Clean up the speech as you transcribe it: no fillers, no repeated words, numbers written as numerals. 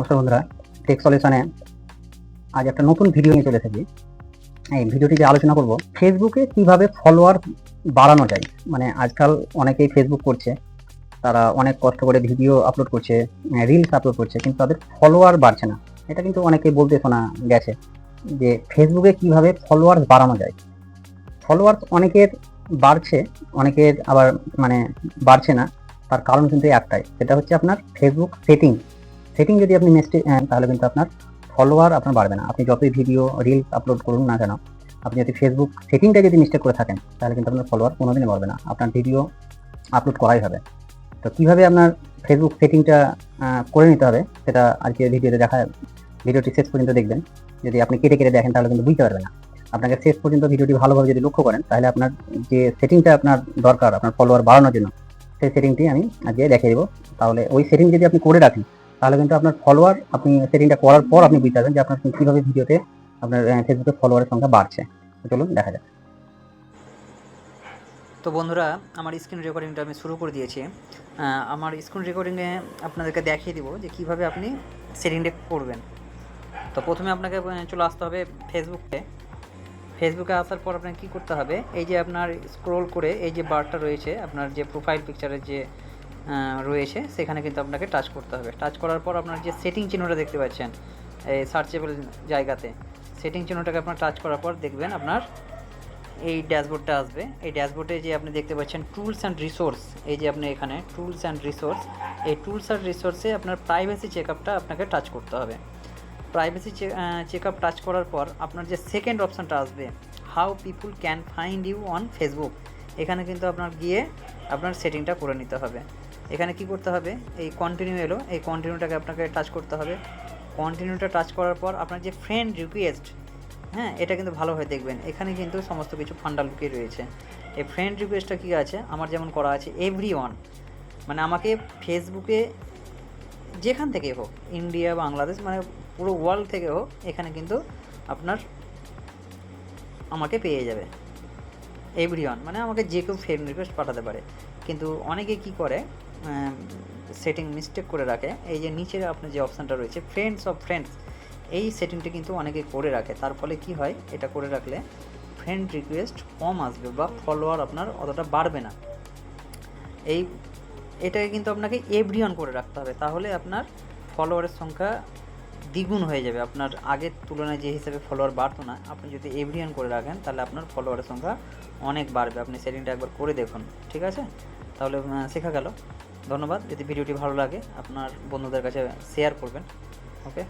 নমস্কার বন্ধুরা, টেক সলিউশনে আজ একটা নতুন ভিডিও নিয়ে চলে এসেছি। এই ভিডিওটিতে আলোচনা করব ফেসবুকে কিভাবে ফলোয়ার বাড়ানো যায়। মানে আজকাল অনেকেই ফেসবুক করছে, তারা অনেক কষ্ট করে ভিডিও আপলোড করছে, রিলস আপলোড করছে, কিন্তু তাদের ফলোয়ার বাড়ছে না। এটা কিন্তু অনেকেই বলতে শোনা গেছে যে ফেসবুকে কিভাবে ফলোয়ার বাড়ানো যায়। ফলোয়ার অনেকের বাড়ছে, অনেকের আবার বাড়ছে না। তার কারণ কিন্তু একটাই, সেটা হচ্ছে আপনার ফেসবুক সেটিং যদি আপনি তাহলে কিন্তু আপনার ফলোয়ার আপনার বাড়বে না। আপনি যতই ভিডিও রিলস আপলোড করুন না কেন, আপনি যদি ফেসবুক সেটিংটা যদি মিস্টেক করে থাকেন, তাহলে কিন্তু আপনার ফলোয়ার কোনোদিনই বাড়বে না, আপনার ভিডিও আপলোড করাই হবে। তো কীভাবে আপনার ফেসবুক সেটিংটা করে নিতে হবে সেটা আজকে ভিডিওতে ভিডিওটি শেষ পর্যন্ত দেখবেন। যদি আপনি কেটে কেটে দেখেন তাহলে কিন্তু বুঝতে পারবেন না। আপনাকে শেষ পর্যন্ত ভিডিওটি ভালোভাবে যদি লক্ষ্য করেন, তাহলে আপনার যে সেটিংটা আপনার দরকার আপনার ফলোয়ার বাড়ানোর জন্য, সেই সেটিংটি আমি আজকে দেখিয়ে দেবো। তাহলে ওই সেটিং যদি আপনি করে রাখেন, তাহলে কিন্তু আপনার ফলোয়ার, আপনি সেটিংটা করার পর আপনি বুঝতে পারবেন যে আপনার কীভাবে ভিডিওতে আপনার ফেসবুকে ফলোয়ারের সংখ্যা বাড়ছে। চলুন দেখা যাক। তো বন্ধুরা, আমার স্ক্রিন রেকর্ডিংটা আমি শুরু করে দিয়েছি। আমার স্ক্রিন রেকর্ডিংয়ে আপনাদেরকে দেখিয়ে দিব যে কীভাবে আপনি সেটিংটা করবেন। তো প্রথমে আপনাকে চলে আসতে হবে ফেসবুকে আসার পর আপনাকে কী করতে হবে, এই যে আপনার স্ক্রোল করে এই যে বারটা রয়েছে, আপনার যে প্রোফাইল পিকচারের যে রয়েছে, সেখানে কিন্তু আপনাকে টাচ করতে হবে। টাচ করার পর আপনার যে সেটিং চিহ্নটা দেখতে পাচ্ছেন এই সার্চেবল জায়গাতে, সেটিং চিহ্নটাকে আপনার টাচ করার পর দেখবেন আপনার এই ড্যাশবোর্ডটা আসবে। এই ড্যাশবোর্ডে যে আপনি দেখতে পাচ্ছেন টুলস অ্যান্ড রিসোর্স, এই যে আপনি এখানে টুলস অ্যান্ড রিসোর্স, এই টুলস অ্যান্ড রিসোর্সে আপনার প্রাইভেসি চেকআপটা আপনাকে টাচ করতে হবে। প্রাইভেসি চেকআপ টাচ করার পর আপনার যে সেকেন্ড অপশানটা আসবে, how people can find you on Facebook, এখানে কিন্তু আপনার গিয়ে আপনার সেটিংটা করে নিতে হবে। এখানে কি করতে হবে, এই কন্টিনিউ এলো, এই কন্টিনিউটাকে আপনাকে টাচ করতে হবে। কন্টিনিউটা টাচ করার পর আপনার যে ফ্রেন্ড রিকোয়েস্ট, হ্যাঁ, এটা কিন্তু ভালোভাবে দেখবেন, এখানে কিন্তু সমস্ত কিছু ফান্ডা লুকিয়ে রয়েছে। এই ফ্রেন্ড রিকোয়েস্টটা কী আছে, আমার যেমন করা আছে এভরিওয়ান, মানে আমাকে ফেসবুকে যেখান থেকে হোক, ইন্ডিয়া, বাংলাদেশ, মানে পুরো ওয়ার্ল্ড থেকে হোক, এখানে কিন্তু আপনার আমাকে পেয়ে যাবে। এভরিওয়ান মানে আমাকে যে কেউ ফ্রেন্ড রিকোয়েস্ট পাঠাতে পারে। কিন্তু অনেকে কি করে, সেটিং মিস্টেক করে রাখে। এই যে নিচের আপনার যে অপশানটা রয়েছে ফ্রেন্ডস অফ ফ্রেন্ডস, এই সেটিংটা কিন্তু অনেকে করে রাখে। তার ফলে কি হয়, এটা করে রাখলে ফ্রেন্ড রিকোয়েস্ট কম আসবে বা ফলোয়ার আপনার অতটা বাড়বে না। এটাকে কিন্তু আপনাকে এভরিওয়ান করে রাখতে হবে, তাহলে আপনার ফলোয়ারের সংখ্যা দ্বিগুণ হয়ে যাবে। আপনার আগের তুলনায় যে হিসেবে ফলোয়ার বাড়তো না, আপনি যদি এভরিওয়ান করে রাখেন তাহলে আপনার ফলোয়ারের সংখ্যা অনেক বাড়বে। আপনি সেটিংটা একবার করে দেখুন, ঠিক আছে? তাহলে শেখা গেল। ধন্যবাদ। যদি ভিডিওটি ভালো লাগে আপনার বন্ধুদের কাছে শেয়ার করবেন। ওকে।